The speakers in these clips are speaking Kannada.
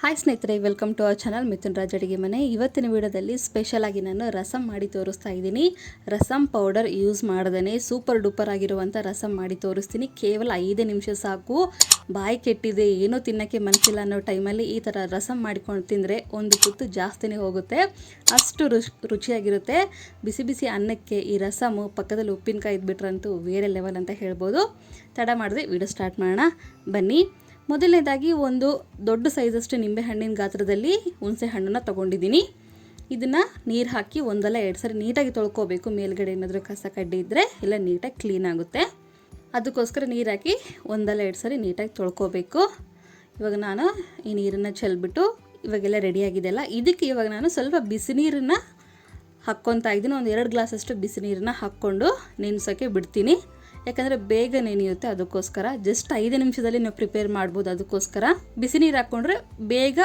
ಹಾಯ್ ಸ್ನೇಹಿತರೆ, welcome to our channel Mithun Raj ಅಡುಗೆ ಮನೆ. ಇವತ್ತಿನ ವಿಡಿಯೋದಲ್ಲಿ ಸ್ಪೆಷಲ್ ಆಗಿ ನಾನು ರಸಮ್ ಮಾಡಿ ತೋರಿಸ್ತಾ ಇದ್ದೀನಿ. ರಸಮ್ ಪೌಡರ್ ಯೂಸ್ ಮಾಡದೇ ಸೂಪರ್ ಡೂಪರ್ ಆಗಿರುವಂಥ ರಸಮ್ ಮಾಡಿ ತೋರಿಸ್ತೀನಿ. ಕೇವಲ 5 ನಿಮಿಷ ಸಾಕು. ಬಾಯಿ ಕೆಟ್ಟಿದೆ, ಏನೂ ತಿನ್ನೋಕ್ಕೆ ಮನಸ್ಸಿಲ್ಲ ಅನ್ನೋ ಟೈಮಲ್ಲಿ ಈ ಥರ ರಸಮ್ ಮಾಡಿಕೊಂಡು ತಿಂದರೆ ಒಂದು ತುತ್ತು ಜಾಸ್ತಿನೇ ಹೋಗುತ್ತೆ. ಅಷ್ಟು ರುಚಿಯಾಗಿರುತ್ತೆ. ಬಿಸಿ ಬಿಸಿ ಅನ್ನಕ್ಕೆ ಈ ರಸಮು ಪಕ್ಕದಲ್ಲಿ ಉಪ್ಪಿನಕಾಯಿ ಇದ್ಬಿಟ್ರಂತೂ ಬೇರೆ ಲೆವೆಲ್ ಅಂತ ಹೇಳ್ಬೋದು. ತಡ ಮಾಡಿದ್ರೆ ವಿಡಿಯೋ ಸ್ಟಾರ್ಟ್ ಮಾಡೋಣ ಬನ್ನಿ. ಮೊದಲನೇದಾಗಿ ಒಂದು ದೊಡ್ಡ ಸೈಜಷ್ಟು ನಿಂಬೆಹಣ್ಣಿನ ಗಾತ್ರದಲ್ಲಿ ಹುಣಸೆ ಹಣ್ಣನ್ನು ತೊಗೊಂಡಿದ್ದೀನಿ. ಇದನ್ನು ನೀರು ಹಾಕಿ 1-2 ಸರಿ ನೀಟಾಗಿ ತೊಳ್ಕೊಬೇಕು. ಮೇಲ್ಗಡೆ ಏನಾದರೂ ಕಸ ಕಡ್ಡಿ ಇದ್ದರೆ ಎಲ್ಲ ನೀಟಾಗಿ ಕ್ಲೀನ್ ಆಗುತ್ತೆ. ಅದಕ್ಕೋಸ್ಕರ ನೀರು ಹಾಕಿ 1-2 ಸರಿ ನೀಟಾಗಿ ತೊಳ್ಕೊಬೇಕು. ಇವಾಗ ನಾನು ಈ ನೀರನ್ನು ಚೆಲ್ಬಿಟ್ಟು ಇವಾಗೆಲ್ಲ ರೆಡಿಯಾಗಿದೆಯಲ್ಲ, ಇದಕ್ಕೆ ಇವಾಗ ನಾನು ಸ್ವಲ್ಪ ಬಿಸಿ ನೀರನ್ನು ಹಾಕ್ಕೊತಾ ಇದ್ದೀನಿ. ಒಂದು 2 ಗ್ಲಾಸಷ್ಟು ಬಿಸಿ ನೀರನ್ನು ಹಾಕ್ಕೊಂಡು ನೆನೆಸೋಕ್ಕೆ ಬಿಡ್ತೀನಿ. ಯಾಕಂದರೆ ಬೇಗ ನೆನೆಯುತ್ತೆ, ಅದಕ್ಕೋಸ್ಕರ ಜಸ್ಟ್ 5 ನಿಮಿಷದಲ್ಲಿ ನಾವು ಪ್ರಿಪೇರ್ ಮಾಡ್ಬೋದು. ಅದಕ್ಕೋಸ್ಕರ ಬಿಸಿ ನೀರು ಹಾಕ್ಕೊಂಡ್ರೆ ಬೇಗ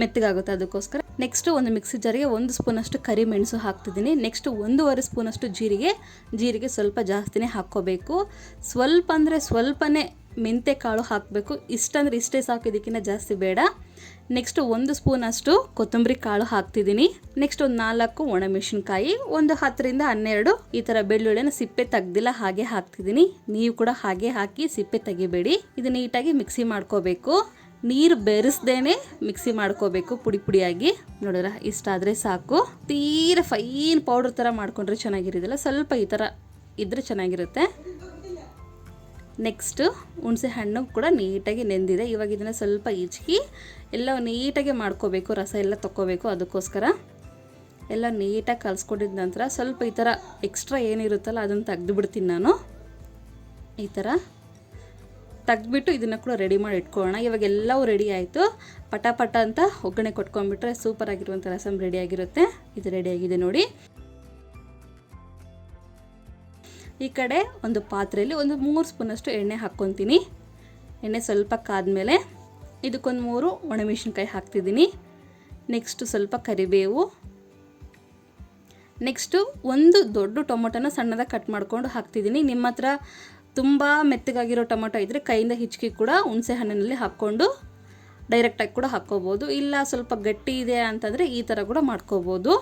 ಮೆತ್ತಗಾಗುತ್ತೆ. ಅದಕ್ಕೋಸ್ಕರ ನೆಕ್ಸ್ಟು ಒಂದು ಮಿಕ್ಸಿ ಜಾರಿಗೆ 1 ಸ್ಪೂನಷ್ಟು ಕರಿಮೆಣಸು ಹಾಕ್ತಿದ್ದೀನಿ. ನೆಕ್ಸ್ಟ್ 1.5 ಸ್ಪೂನಷ್ಟು ಜೀರಿಗೆ ಸ್ವಲ್ಪ ಜಾಸ್ತಿನೇ ಹಾಕ್ಕೋಬೇಕು. ಸ್ವಲ್ಪ ಅಂದರೆ ಸ್ವಲ್ಪನೇ ಮೆಂತ್ಯ ಕಾಳು ಹಾಕಬೇಕು. ಇಷ್ಟಂದರೆ ಇಷ್ಟೇ ಸಾಕು, ಇದಕ್ಕಿಂತ ಜಾಸ್ತಿ ಬೇಡ. ನೆಕ್ಸ್ಟ್ 1 ಸ್ಪೂನಷ್ಟು ಕೊತ್ತಂಬರಿ ಕಾಳು ಹಾಕ್ತಿದ್ದೀನಿ. ನೆಕ್ಸ್ಟ್ ಒಂದು 4 ಒಣಮೆಣಸಿನ್ಕಾಯಿ, ಒಂದು 10-12 ಈ ಥರ ಬೆಳ್ಳುಳ್ಳಿನ ಸಿಪ್ಪೆ ತೆಗ್ದಿಲ್ಲ ಹಾಗೆ ಹಾಕ್ತಿದ್ದೀನಿ. ನೀವು ಕೂಡ ಹಾಗೆ ಹಾಕಿ ಸಿಪ್ಪೆ ತೆಗಿಬೇಡಿ. ಇದು ನೀಟಾಗಿ ಮಿಕ್ಸಿ ಮಾಡ್ಕೋಬೇಕು. ನೀರು ಬೆರೆಸ್ದೇನೆ ಮಿಕ್ಸಿ ಮಾಡ್ಕೋಬೇಕು ಪುಡಿ ಪುಡಿಯಾಗಿ. ನೋಡಿದ್ರ ಇಷ್ಟಾದರೆ ಸಾಕು. ತೀರ ಫೈನ್ ಪೌಡರ್ ಥರ ಮಾಡ್ಕೊಂಡ್ರೆ ಚೆನ್ನಾಗಿರೋದಿಲ್ಲ, ಸ್ವಲ್ಪ ಈ ಥರ ಇದ್ರೆ ಚೆನ್ನಾಗಿರುತ್ತೆ. ನೆಕ್ಸ್ಟು ಹುಣಸೆ ಹಣ್ಣು ಕೂಡ ನೀಟಾಗಿ ನೆಂದಿದೆ. ಇವಾಗ ಇದನ್ನು ಸ್ವಲ್ಪ ಈಚಿ ಎಲ್ಲ ನೀಟಾಗಿ ಮಾಡ್ಕೋಬೇಕು, ರಸ ಎಲ್ಲ ತಕ್ಕೋಬೇಕು. ಅದಕ್ಕೋಸ್ಕರ ಎಲ್ಲ ನೀಟಾಗಿ ಕಲಿಸ್ಕೊಂಡಿದ್ದ ನಂತರ ಸ್ವಲ್ಪ ಈ ಥರ ಎಕ್ಸ್ಟ್ರಾ ಏನಿರುತ್ತಲ್ಲ ಅದನ್ನು ತೆಗೆದುಬಿಡ್ತೀನಿ ನಾನು. ಈ ಥರ ತೆಗ್ದುಬಿಟ್ಟು ಇದನ್ನು ಕೂಡ ರೆಡಿ ಮಾಡಿ ಇಟ್ಕೊಳ್ಳೋಣ. ಇವಾಗ ಎಲ್ಲವೂ ರೆಡಿ ಆಯಿತು. ಪಟ ಅಂತ ಒಗ್ಗರಣೆ ಕೊಟ್ಕೊಂಡ್ಬಿಟ್ರೆ ಸೂಪರ್ ಆಗಿರುವಂಥ ರಸಮ್ ರೆಡಿಯಾಗಿರುತ್ತೆ. ಇದು ರೆಡಿಯಾಗಿದೆ ನೋಡಿ. ಈ ಕಡೆ ಒಂದು ಪಾತ್ರೆಯಲ್ಲಿ ಒಂದು 3 ಸ್ಪೂನಷ್ಟು ಎಣ್ಣೆ ಹಾಕ್ಕೊತೀನಿ. ಎಣ್ಣೆ ಸ್ವಲ್ಪ ಕಾದ್ಮೇಲೆ ಇದಕ್ಕೊಂದು 3 ಒಣಮೆಣಸಿನ್ಕಾಯಿ ಹಾಕ್ತಿದ್ದೀನಿ. ನೆಕ್ಸ್ಟು ಸ್ವಲ್ಪ ಕರಿಬೇವು. ನೆಕ್ಸ್ಟು ಒಂದು ದೊಡ್ಡ ಟೊಮೊಟೊನ ಸಣ್ಣದಾಗಿ ಕಟ್ ಮಾಡ್ಕೊಂಡು ಹಾಕ್ತಿದ್ದೀನಿ. ನಿಮ್ಮ ಹತ್ರ ತುಂಬ ಮೆತ್ತಗಾಗಿರೋ ಟೊಮೊಟೊ ಇದ್ದರೆ ಕೈಯಿಂದ ಹಿಚ್ಕಿ ಕೂಡ ಹುಣಸೆ ಹಣ್ಣಿನಲ್ಲಿ ಹಾಕ್ಕೊಂಡು ಡೈರೆಕ್ಟಾಗಿ ಕೂಡ ಹಾಕ್ಕೋಬೋದು. ಇಲ್ಲ ಸ್ವಲ್ಪ ಗಟ್ಟಿ ಇದೆ ಅಂತಂದರೆ ಈ ಥರ ಕೂಡ ಮಾಡ್ಕೋಬೋದು.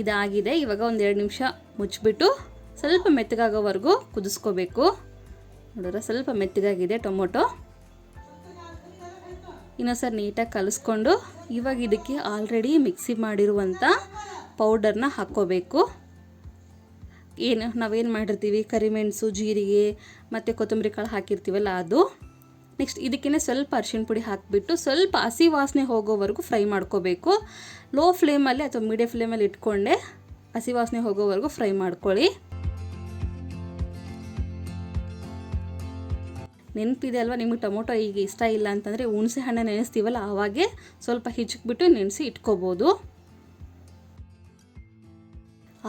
ಇದಾಗಿದೆ. ಇವಾಗ ಒಂದು 2 ನಿಮಿಷ ಮುಚ್ಚಿಬಿಟ್ಟು ಸ್ವಲ್ಪ ಮೆತ್ತಗಾಗೋವರೆಗೂ ಕುದಿಸ್ಕೋಬೇಕು. ನೋಡಿದ್ರೆ ಸ್ವಲ್ಪ ಮೆತ್ತಗಾಗಿದೆ ಟೊಮೊಟೊ. ಇನ್ನೊಂದ್ಸರಿ ನೀಟಾಗಿ ಕಲಿಸ್ಕೊಂಡು ಇವಾಗ ಇದಕ್ಕೆ ಆಲ್ರೆಡಿ ಮಿಕ್ಸಿ ಮಾಡಿರುವಂಥ ಪೌಡರ್ನ ಹಾಕ್ಕೋಬೇಕು. ನಾವೇನು ಮಾಡಿರ್ತೀವಿ, ಕರಿಮೆಣಸು, ಜೀರಿಗೆ ಮತ್ತು ಕೊತ್ತಂಬರಿ ಕಾಳು ಹಾಕಿರ್ತೀವಲ್ಲ ಅದು. ನೆಕ್ಸ್ಟ್ ಇದಕ್ಕೇ ಸ್ವಲ್ಪ ಅರಿಶಿಣ ಪುಡಿ ಹಾಕಿಬಿಟ್ಟು ಸ್ವಲ್ಪ ಹಸಿ ವಾಸನೆ ಹೋಗೋವರೆಗೂ ಫ್ರೈ ಮಾಡ್ಕೋಬೇಕು. ಲೋ ಫ್ಲೇಮಲ್ಲಿ ಅಥವಾ ಮೀಡಿಯಂ ಫ್ಲೇಮಲ್ಲಿ ಇಟ್ಕೊಂಡೆ ಹಸಿ ವಾಸನೆ ಹೋಗೋವರೆಗೂ ಫ್ರೈ ಮಾಡ್ಕೊಳ್ಳಿ. ನೆನಪಿದೆ ಅಲ್ವಾ, ನಿಮಗೆ ಟೊಮೊಟೊ ಈಗ ಇಷ್ಟ ಇಲ್ಲ ಅಂತಂದರೆ ಹುಣಸೆ ಹಣ್ಣು ನೆನೆಸ್ತೀವಲ್ಲ ಆವಾಗೆ ಸ್ವಲ್ಪ ಹಿಚ್ಕಿಬಿಟ್ಟು ನೆನೆಸಿ ಇಟ್ಕೋಬೋದು.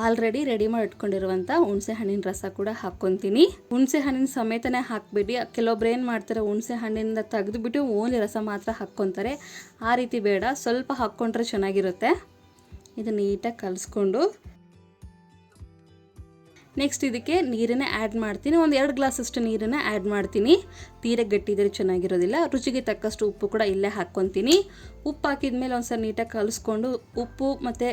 ಆಲ್ರೆಡಿ ರೆಡಿ ಮಾಡಿ ಇಟ್ಕೊಂಡಿರುವಂಥ ಹುಣಸೆ ಹಣ್ಣಿನ ರಸ ಕೂಡ ಹಾಕ್ಕೊತೀನಿ. ಹುಣಸೆ ಹಣ್ಣಿನ ಸಮೇತನೇ ಹಾಕಬೇಡಿ. ಕೆಲವೊಬ್ರು ಏನು ಮಾಡ್ತಾರೆ, ಹುಣಸೆ ಹಣ್ಣಿಂದ ತೆಗೆದುಬಿಟ್ಟು ಓನ್ಲಿ ರಸ ಮಾತ್ರ ಹಾಕ್ಕೊತಾರೆ. ಆ ರೀತಿ ಬೇಡ, ಸ್ವಲ್ಪ ಹಾಕ್ಕೊಂಡ್ರೆ ಚೆನ್ನಾಗಿರುತ್ತೆ. ಇದು ನೀಟಾಗಿ ಕಲಿಸ್ಕೊಂಡು ನೆಕ್ಸ್ಟ್ ಇದಕ್ಕೆ ನೀರನ್ನು ಆ್ಯಡ್ ಮಾಡ್ತೀನಿ. ಒಂದು 2 ಗ್ಲಾಸಷ್ಟು ನೀರನ್ನು ಆ್ಯಡ್ ಮಾಡ್ತೀನಿ. ತೀರ ಗಟ್ಟಿದ್ರೆ ಚೆನ್ನಾಗಿರೋದಿಲ್ಲ. ರುಚಿಗೆ ತಕ್ಕಷ್ಟು ಉಪ್ಪು ಕೂಡ ಇಲ್ಲೇ ಹಾಕ್ಕೊತೀನಿ. ಉಪ್ಪು ಹಾಕಿದ ಮೇಲೆ ಒಂದು ಸರಿ ನೀಟಾಗಿ ಕಲಿಸ್ಕೊಂಡು ಉಪ್ಪು ಮತ್ತು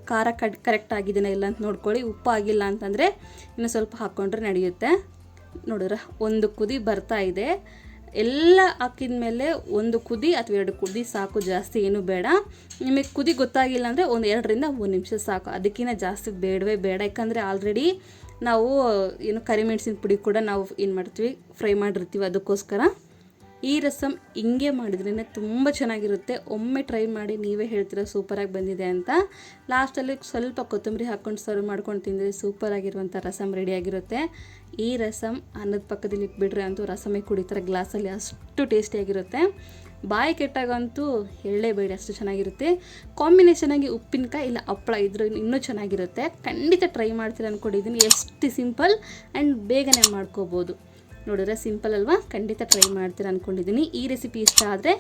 ಖಾರ ಕರೆಕ್ಟ್ ಆಗಿದೆಯಾ ಇಲ್ಲ ಅಂತ ನೋಡ್ಕೊಳ್ಳಿ. ಉಪ್ಪು ಆಗಿಲ್ಲ ಅಂತಂದರೆ ಇನ್ನು ಸ್ವಲ್ಪ ಹಾಕ್ಕೊಂಡ್ರೆ ನಡೆಯುತ್ತೆ. ನೋಡಿದ್ರೆ ಒಂದು ಕುದಿ ಬರ್ತಾ ಇದೆ. ಎಲ್ಲ ಹಾಕಿದ ಮೇಲೆ 1 ಕುದಿ ಅಥವಾ 2 ಕುದಿ ಸಾಕು, ಜಾಸ್ತಿ ಏನೂ ಬೇಡ. ನಿಮಗೆ ಕುದಿ ಗೊತ್ತಾಗಿಲ್ಲ ಅಂದರೆ ಒಂದು 2-3 ನಿಮಿಷ ಸಾಕು, ಅದಕ್ಕಿಂತ ಜಾಸ್ತಿ ಬೇಡವೇ ಬೇಡ. ಯಾಕಂದರೆ ಆಲ್ರೆಡಿ ನಾವು ಕರಿಮೆಣಸಿನ ಪುಡಿ ಕೂಡ ನಾವು ಏನು ಮಾಡ್ತೀವಿ, ಫ್ರೈ ಮಾಡಿರ್ತೀವಿ. ಅದಕ್ಕೋಸ್ಕರ ಈ ರಸಮ್ ಹಿಂಗೆ ಮಾಡಿದ್ರೇ ತುಂಬ ಚೆನ್ನಾಗಿರುತ್ತೆ. ಒಮ್ಮೆ ಟ್ರೈ ಮಾಡಿ, ನೀವೇ ಹೇಳ್ತೀರ ಸೂಪರಾಗಿ ಬಂದಿದೆ ಅಂತ. ಲಾಸ್ಟಲ್ಲಿ ಸ್ವಲ್ಪ ಕೊತ್ತಂಬರಿ ಹಾಕ್ಕೊಂಡು ಸರ್ವ್ ಮಾಡ್ಕೊಂಡು ತಿಂದರೆ ಸೂಪರಾಗಿರುವಂಥ ರಸಮ್ ರೆಡಿಯಾಗಿರುತ್ತೆ. ಈ ರಸಮ್ ಅನ್ನದ ಪಕ್ಕದಲ್ಲಿ ಇಟ್ಬಿಟ್ರೆ ಅಂತೂ ರಸಮೇ ಕುಡಿತಾರೆ ಗ್ಲಾಸಲ್ಲಿ, ಅಷ್ಟು ಟೇಸ್ಟಿಯಾಗಿರುತ್ತೆ. ಬಾಯಿ ಕೆಟ್ಟಾಗಂತೂ ಹೇಳಲೇಬೇಡಿ, ಅಷ್ಟು ಚೆನ್ನಾಗಿರುತ್ತೆ. ಕಾಂಬಿನೇಷನಾಗಿ ಉಪ್ಪಿನಕಾಯಿ ಇಲ್ಲ ಹಪ್ಪಳ ಇದ್ರೂ ಇನ್ನೂ ಚೆನ್ನಾಗಿರುತ್ತೆ. ಖಂಡಿತ ಟ್ರೈ ಮಾಡ್ತೀರ ಅಂದ್ಕೊಂಡಿದ್ದೀನಿ. ಎಷ್ಟು ಸಿಂಪಲ್ ಆ್ಯಂಡ್ ಬೇಗನೆ ಮಾಡ್ಕೋಬೋದು. ನೋಡಿದ್ರೆ ಸಿಂಪಲ್ ಅಲ್ವಾ, ಖಂಡಿತ ಟ್ರೈ ಮಾಡ್ತೀರ ಅಂದ್ಕೊಂಡಿದ್ದೀನಿ. ಈ ರೆಸಿಪಿ ಇಷ್ಟ ಆದರೆ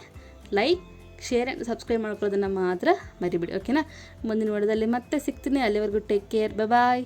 ಲೈಕ್, ಶೇರ್ ಆ್ಯಂಡ್ ಸಬ್ಸ್ಕ್ರೈಬ್ ಮಾಡ್ಕೊಳ್ಳೋದನ್ನು ಮಾತ್ರ ಮರಿಬೇಡಿ. ಓಕೆನಾ? ಮುಂದಿನ ವಿಡಿಯೋದಲ್ಲಿ ಮತ್ತೆ ಸಿಗ್ತೀನಿ. ಅಲ್ಲಿವರೆಗೂ ಟೇಕ್ ಕೇರ್, ಬಾಯ್.